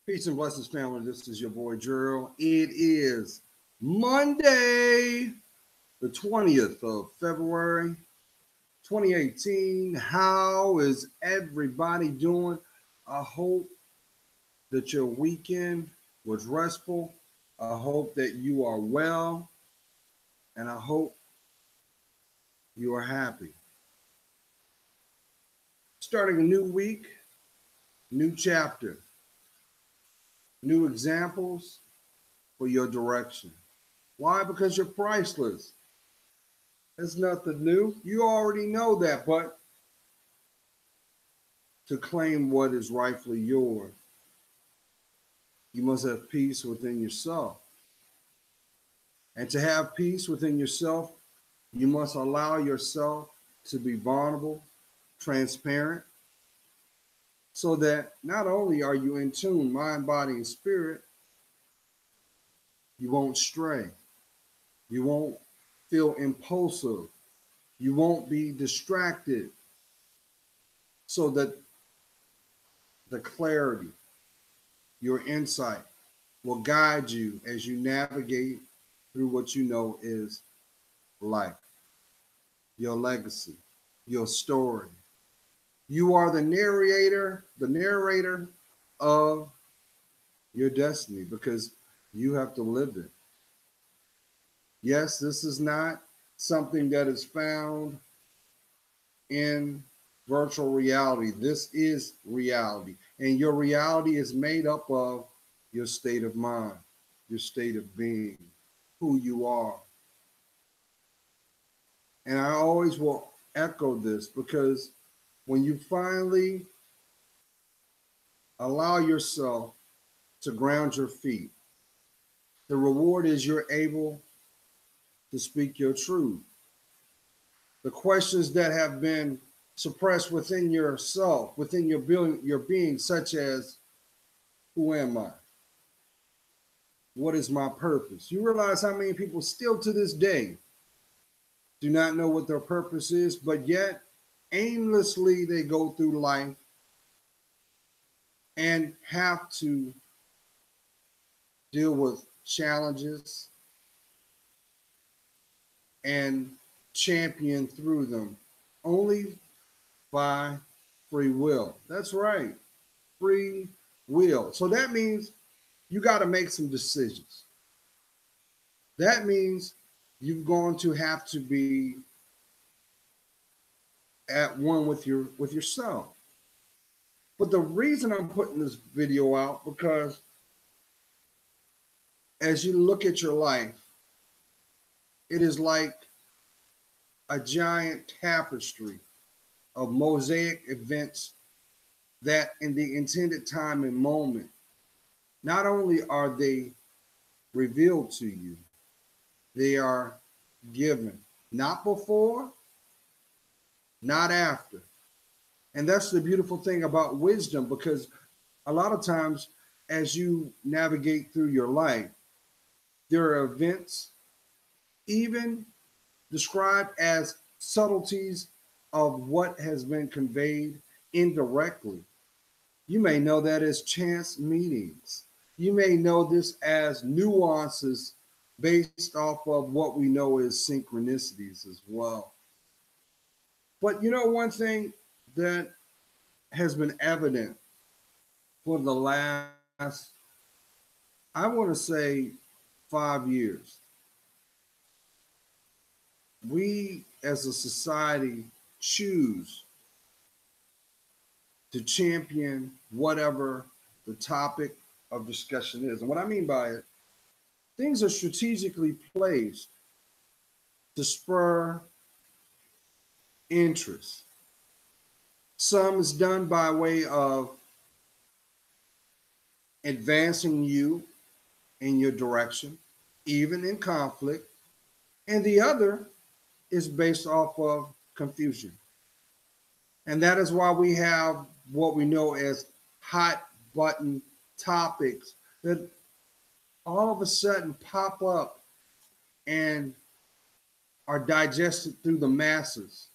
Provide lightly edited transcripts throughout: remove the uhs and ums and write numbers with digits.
Peace and blessings, family. This is your boy Gerald. It is Monday, the 20th of February, 2018. How is everybody doing? I hope that your weekend was restful. I hope that you are well, and I hope you are happy. Starting a new week, new chapter, new examples for your direction. Why? Because you're priceless. It's nothing new. You already know that, but to claim what is rightfully yours, you must have peace within yourself. And to have peace within yourself, you must allow yourself to be vulnerable, transparent, so that not only are you in tune, mind, body, and spirit, you won't stray. You won't feel impulsive. You won't be distracted, so that the clarity, your insight will guide you as you navigate through what you know is life, your legacy, your story. You are the narrator of your destiny because you have to live it. Yes, this is not something that is found in virtual reality. This is reality. And your reality is made up of your state of mind, your state of being, who you are. And I always will echo this because when you finally allow yourself to ground your feet, the reward is you're able to speak your truth. The questions that have been suppressed within yourself, within your being, such as, who am I? What is my purpose? You realize how many people still to this day do not know what their purpose is, but yet aimlessly they go through life and have to deal with challenges and champion through them only by free will. That's right, free will. So that means you got to make some decisions. That means you're going to have to be at one with yourself. But the reason I'm putting this video out because as you look at your life, it is like a giant tapestry of mosaic events that in the intended time and moment, not only are they revealed to you, they are given, not before, not after. And that's the beautiful thing about wisdom, because a lot of times as you navigate through your life, there are events, even described as subtleties of what has been conveyed indirectly. You may know that as chance meetings. You may know this as nuances based off of what we know as synchronicities as well. But you know, one thing that has been evident for the last, I want to say, 5 years, we as a society choose to champion whatever the topic of discussion is. And what I mean by it, things are strategically placed to spur interest. Some is done by way of advancing you in your direction, even in conflict, and the other is based off of confusion. And that is why we have what we know as hot button topics that all of a sudden pop up and are digested through the masses,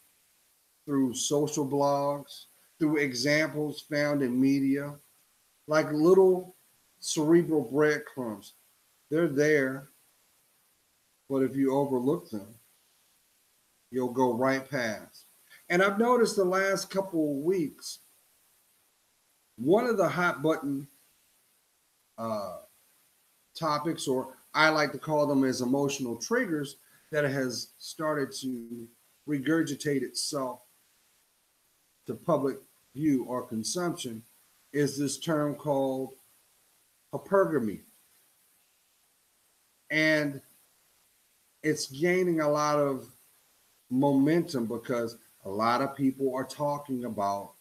through social blogs, through examples found in media, like little cerebral breadcrumbs. They're there, but if you overlook them, you'll go right past. And I've noticed the last couple of weeks, one of the hot button uh, topics, or I like to call them as emotional triggers, that has started to regurgitate itself to public view or consumption is this term called hypergamy. And it's gaining a lot of momentum because a lot of people are talking about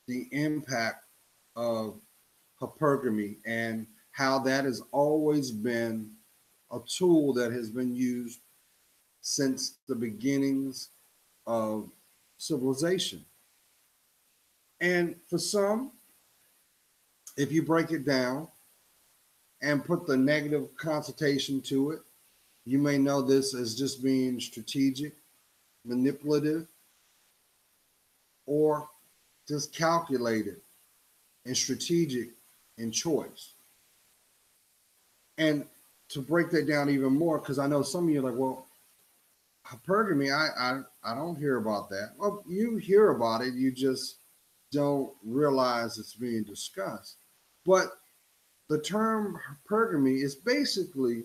the impact of hypergamy and how that has always been a tool that has been used since the beginnings of civilization. And for some, if you break it down and put the negative connotation to it, you may know this as just being strategic, manipulative, or just calculated and strategic in choice. And to break that down even more, because I know some of you are like, well, hypergamy, I don't hear about that. Well, you hear about it, you just don't realize it's being discussed. But the term hypergamy is basically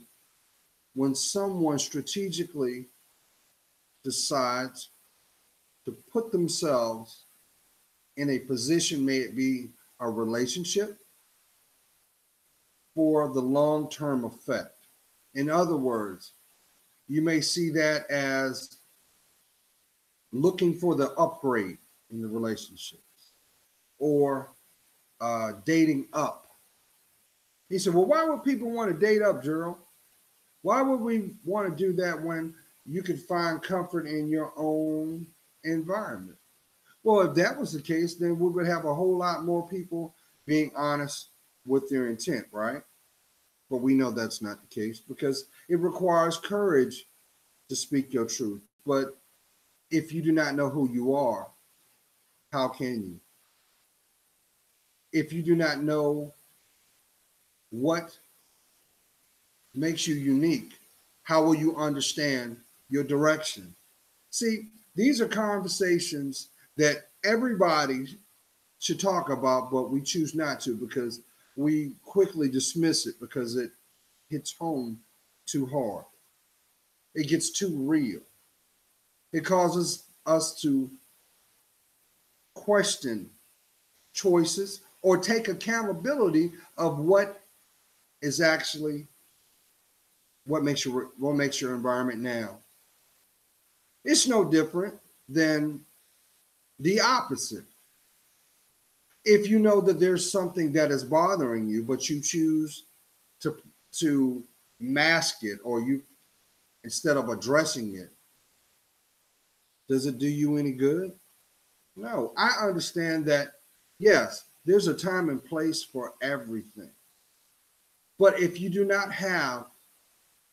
when someone strategically decides to put themselves in a position, may it be a relationship, for the long-term effect. In other words, you may see that as looking for the upgrade in the relationships or dating up. He said, well, why would people want to date up, Gerald? Why would we want to do that when you could find comfort in your own environment? Well, if that was the case, then we would have a whole lot more people being honest with their intent, right? But we know that's not the case because it requires courage to speak your truth. But if you do not know who you are, how can you? If you do not know what makes you unique, how will you understand your direction? See, these are conversations that everybody should talk about, but we choose not to because we quickly dismiss it because it hits home too hard. It gets too real. It causes us to question choices or take accountability of what is actually what makes your environment now. It's no different than the opposite. If you know that there's something that is bothering you, but you choose to mask it, or you instead of addressing it, does it do you any good? No. I understand that, yes, there's a time and place for everything. But if you do not have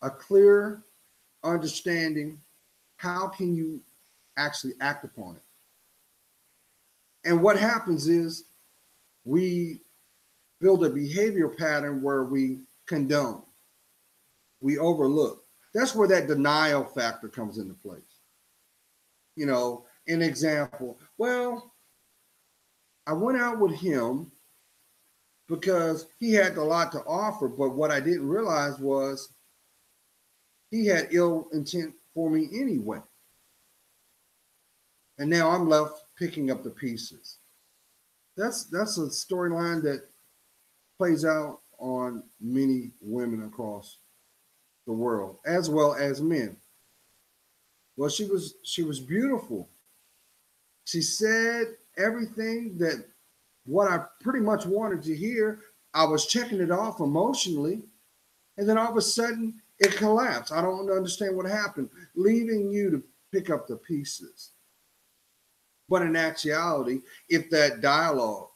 a clear understanding, how can you actually act upon it? And what happens is we build a behavior pattern where we condone, we overlook. That's where that denial factor comes into place. You know, an example, well, I went out with him because he had a lot to offer, but what I didn't realize was he had ill intent for me anyway. And now I'm left picking up the pieces. That's a storyline that plays out on many women across the world, as well as men. Well, she was beautiful. She said everything that what I pretty much wanted to hear. I was checking it off emotionally, and then all of a sudden it collapsed. I don't understand what happened, leaving you to pick up the pieces. But in actuality, if that dialogue,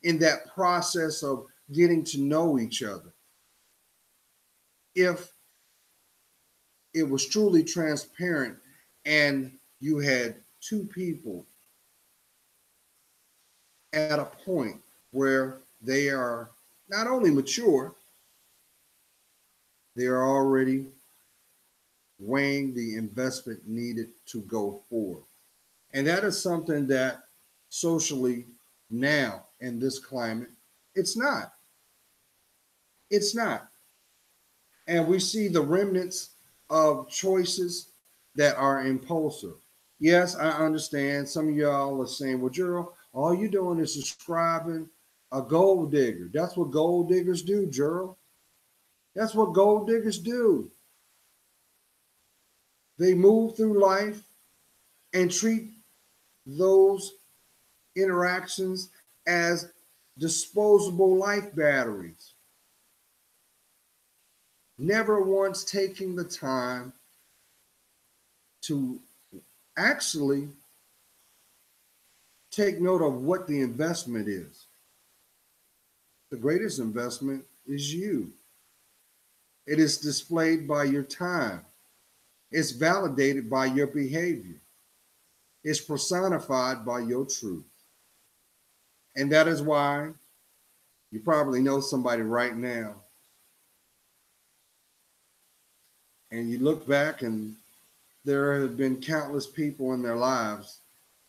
in that process of getting to know each other, if it was truly transparent and you had two people at a point where they are, not only mature, they are already weighing the investment needed to go forward. And that is something that socially now in this climate, it's not. It's not. And we see the remnants of choices that are impulsive. Yes, I understand. Some of y'all are saying, well, Gerald, all you're doing is describing a gold digger. That's what gold diggers do, Gerald. That's what gold diggers do. They move through life and treat those interactions as disposable life batteries, never once taking the time to actually take note of what the investment is. The greatest investment is you. It is displayed by your time. It's validated by your behavior. It's personified by your truth. And that is why you probably know somebody right now and you look back and there have been countless people in their lives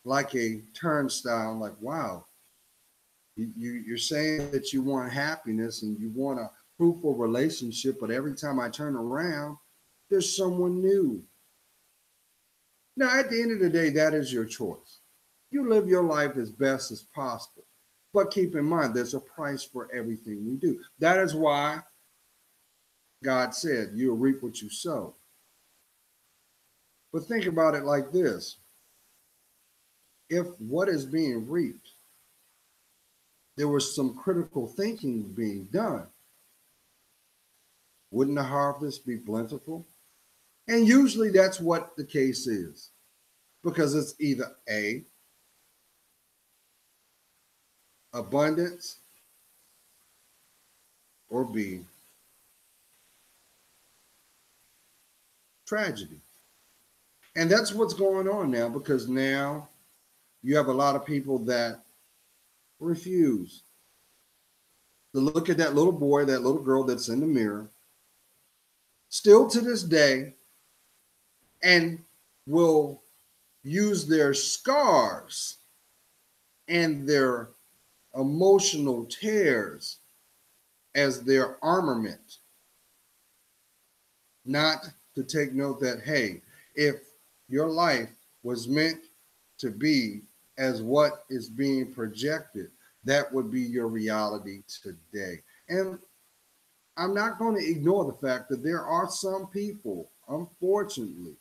like a turnstile, like, wow, you're saying that you want happiness and you want a fruitful relationship, but every time I turn around, there's someone new. Now, at the end of the day, that is your choice. You live your life as best as possible. But keep in mind, there's a price for everything we do. That is why God said, you'll reap what you sow. But think about it like this. If what is being reaped, there was some critical thinking being done, wouldn't the harvest be plentiful? And usually that's what the case is, because it's either A, abundance, or B, tragedy. And that's what's going on now, because now you have a lot of people that refuse to look at that little boy, that little girl that's in the mirror, still to this day, and will use their scars and their emotional tears as their armament, not to take note that, hey, if your life was meant to be as what is being projected, that would be your reality today. And I'm not going to ignore the fact that there are some people, unfortunately,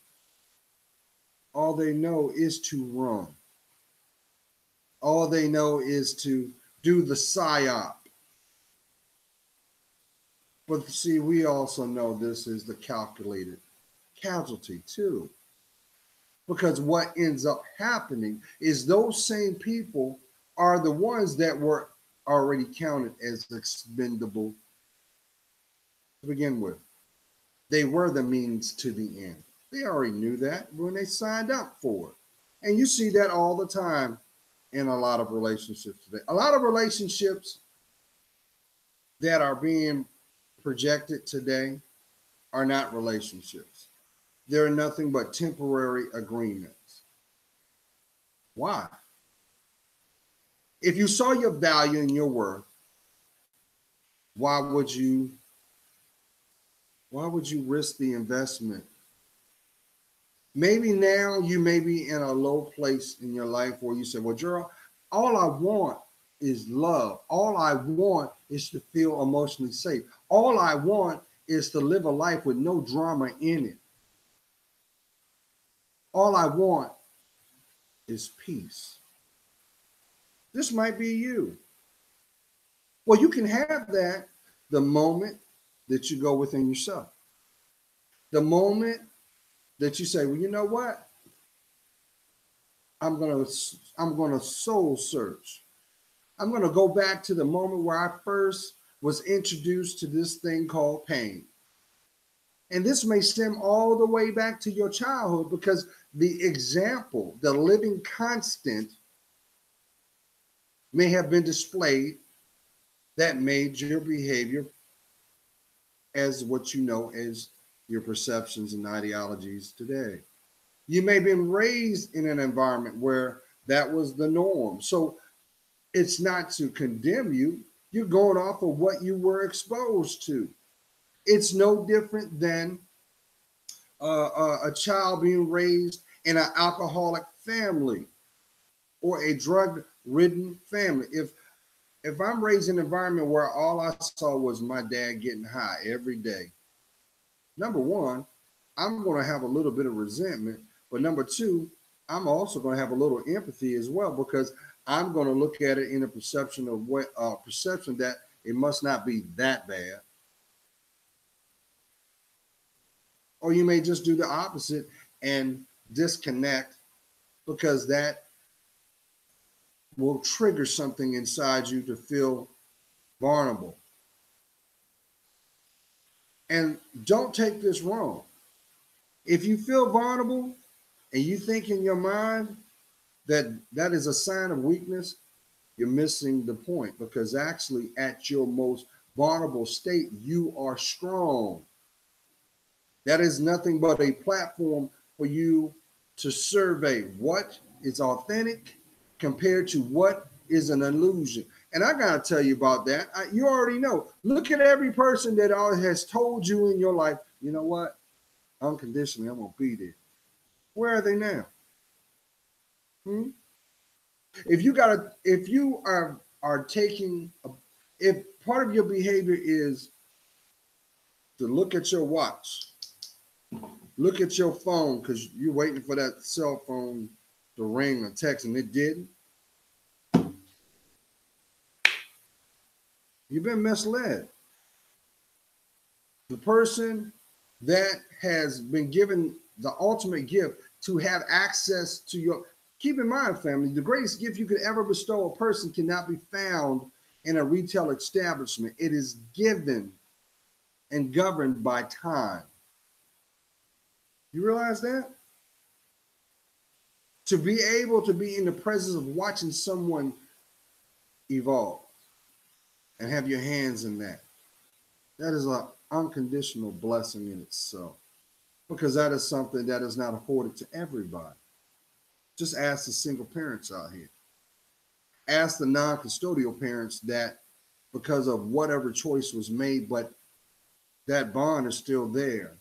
all they know is to run. All they know is to do the psyop. But see, we also know this is the calculated casualty too. Because what ends up happening is those same people are the ones that were already counted as expendable to begin with. They were the means to the end. They already knew that when they signed up for it. And you see that all the time in a lot of relationships today. A lot of relationships that are being projected today are not relationships. They're nothing but temporary agreements. Why? If you saw your value and your worth, why would you risk the investment? Maybe now you may be in a low place in your life where you say, well, Gerald, all I want is love. All I want is to feel emotionally safe. All I want is to live a life with no drama in it. All I want is peace. This might be you. Well, you can have that the moment that you go within yourself. The moment that you say, well, you know what? I'm gonna soul search. I'm gonna go back to the moment where I first was introduced to this thing called pain. And this may stem all the way back to your childhood, because the example, the living constant, may have been displayed that made your behavior as what you know as your perceptions and ideologies today. You may have been raised in an environment where that was the norm. So it's not to condemn you. You're going off of what you were exposed to. It's no different than a child being raised in an alcoholic family or a drug-ridden family. If I'm raised in an environment where all I saw was my dad getting high every day, number one, I'm going to have a little bit of resentment. But number two, I'm also going to have a little empathy as well, because I'm going to look at it in a perception of what perception that it must not be that bad. Or you may just do the opposite and disconnect, because that will trigger something inside you to feel vulnerable. And don't take this wrong. If you feel vulnerable and you think in your mind that that is a sign of weakness, you're missing the point, because actually at your most vulnerable state, you are strong. That is nothing but a platform for you to survey what is authentic compared to what is an illusion. And I got to tell you about that. You already know. Look at every person that has told you in your life, you know what? Unconditionally, I'm going to be there. Where are they now? If you are taking, if part of your behavior is to look at your watch, look at your phone because you're waiting for that cell phone to ring or text and it didn't, you've been misled. The person that has been given the ultimate gift to have access to your, keep in mind, family, the greatest gift you could ever bestow a person cannot be found in a retail establishment. It is given and governed by time. You realize that? To be able to be in the presence of watching someone evolve and have your hands in that, that is an unconditional blessing in itself, because that is something that is not afforded to everybody. Just ask the single parents out here. Ask the non-custodial parents that, because of whatever choice was made, but that bond is still there.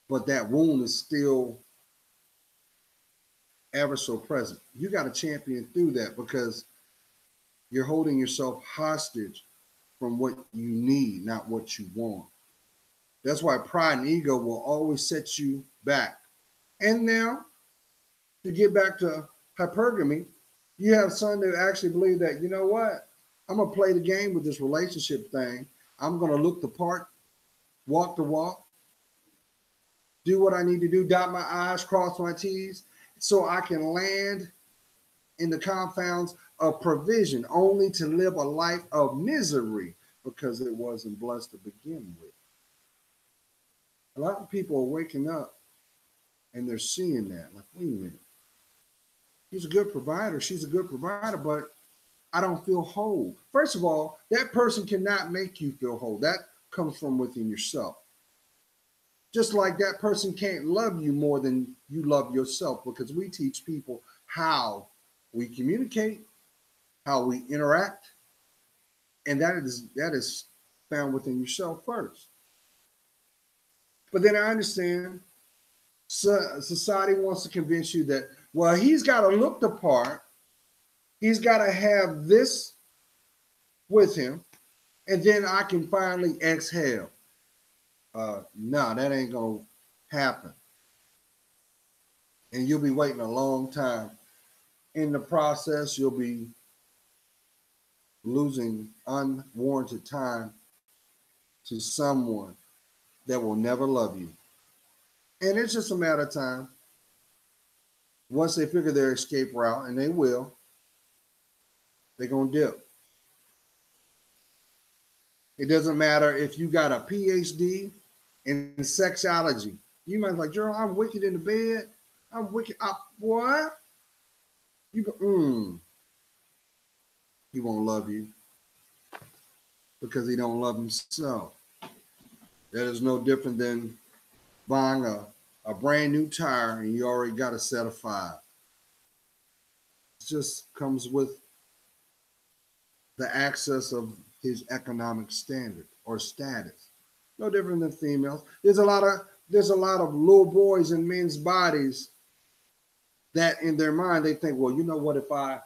But that wound is still ever so present. You got to champion through that, because you're holding yourself hostage from what you need, not what you want. That's why pride and ego will always set you back. And now, to get back to hypergamy, you have some that actually believe that, you know what, I'm going to play the game with this relationship thing. I'm going to look the part, walk the walk, do what I need to do, dot my I's, cross my T's, so I can land in the confounds of provision, only to live a life of misery because it wasn't blessed to begin with. A lot of people are waking up and they're seeing that. Like, wait a minute. He's a good provider. She's a good provider, but I don't feel whole. First of all, that person cannot make you feel whole. That comes from within yourself. Just like that person can't love you more than you love yourself, because we teach people how we communicate, how we interact, and that is found within yourself first. But then I understand society wants to convince you that, well, he's got to look the part, he's got to have this with him, and then I can finally exhale. No, that ain't gonna happen, and you'll be waiting a long time. In the process, you'll be losing unwarranted time to someone that will never love you. And it's just a matter of time. Once they figure their escape route, and they will, they're going to dip. It doesn't matter if you got a PhD in sexology. You might be like, Gerald, I'm wicked in the bed. I'm wicked. What? You go, he won't love you. because he don't love himself. That is no different than buying a brand new tire and you already got a set of five. It just comes with the access of his economic standard or status. No different than females. There's a lot of little boys in men's bodies that in their mind they think, well, you know what, if I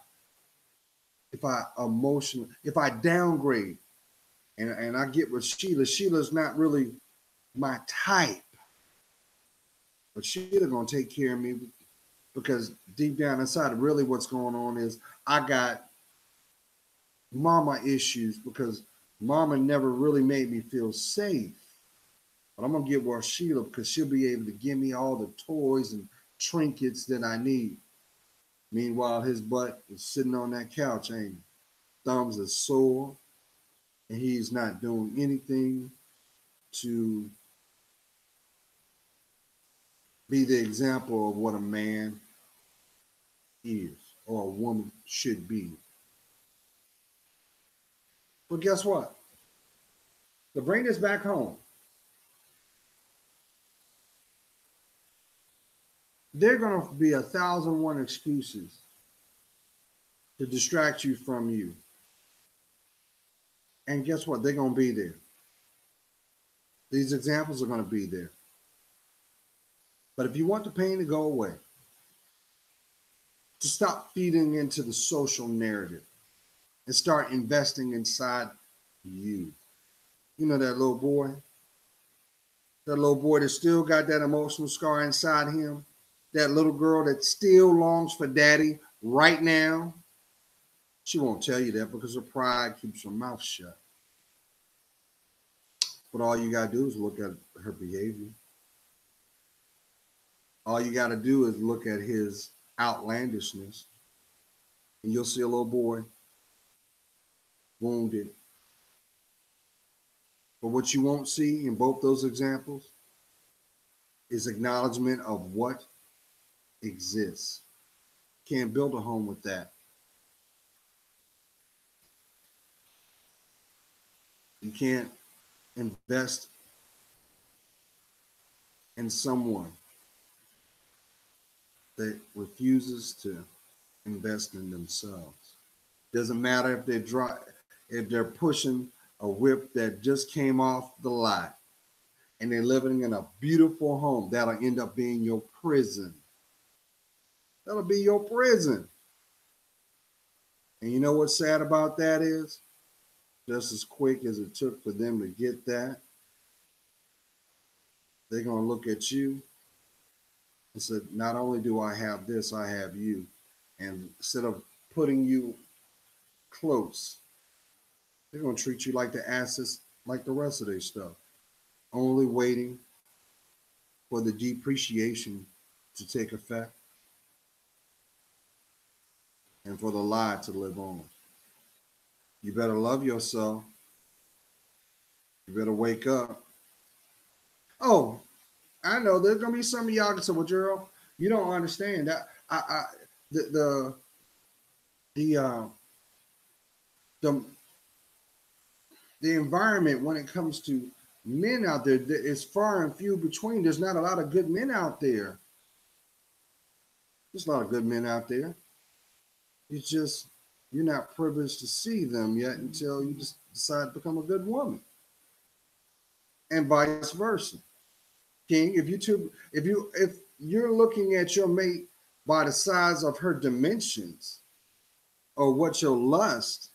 downgrade and I get with Sheila's not really my type, but Sheila gonna take care of me because deep down inside, really what's going on is I got mama issues because mama never really made me feel safe. But I'm gonna get with Sheila because she'll be able to give me all the toys and trinkets that I need. Meanwhile, his butt is sitting on that couch, ain't he? Thumbs are sore, and he's not doing anything to be the example of what a man is or a woman should be. But guess what? To bring this back home, there are going to be 1,001 excuses to distract you from you. And guess what? They're going to be there. These examples are going to be there. But if you want the pain to go away, to stop feeding into the social narrative and start investing inside you. You know that little boy? That little boy that still got that emotional scar inside him? That little girl that still longs for daddy right now? She won't tell you that because her pride keeps her mouth shut. But all you got to do is look at her behavior. All you got to do is look at his outlandishness, and you'll see a little boy wounded. But what you won't see in both those examples is acknowledgement of what exists. Can't build a home with that. You can't invest in someone that refuses to invest in themselves. Doesn't matter if they're pushing a whip that just came off the lot and they're living in a beautiful home, that'll end up being your prison. That'll be your prison. And you know what's sad about that is? Just as quick as it took for them to get that, they're going to look at you and say, not only do I have this, I have you. And instead of putting you close, they're going to treat you like the assets, like the rest of their stuff, only waiting for the depreciation to take effect and for the lie to live on. You better love yourself. You better wake up. Oh, I know there's gonna be some of y'all that say, "Well, Gerald, you don't understand that. The the uh, the the environment when it comes to men out there is far and few between. There's not a lot of good men out there. There's a lot of good men out there. It's just you're not privileged to see them yet until you just decide to become a good woman, and vice versa. King, if you're looking at your mate by the size of her dimensions or what your lust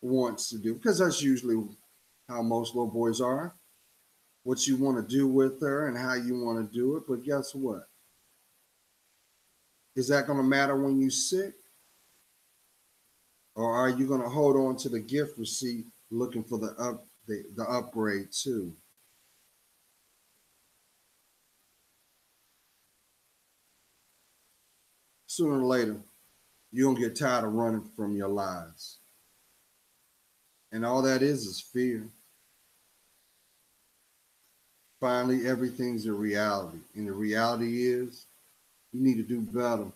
wants to do, because that's usually how most little boys are, what you want to do with her and how you want to do it. But guess what? Is that going to matter when you're sick? Or are you going to hold on to the gift receipt looking for the upgrade too? Sooner or later, you're going to get tired of running from your lies. And all that is fear. Finally, everything's a reality. And the reality is you need to do better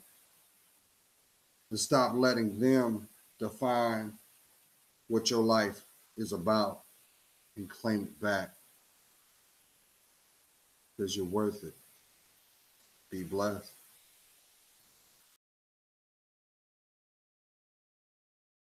and stop letting them define what your life is about and claim it back because you're worth it. Be blessed.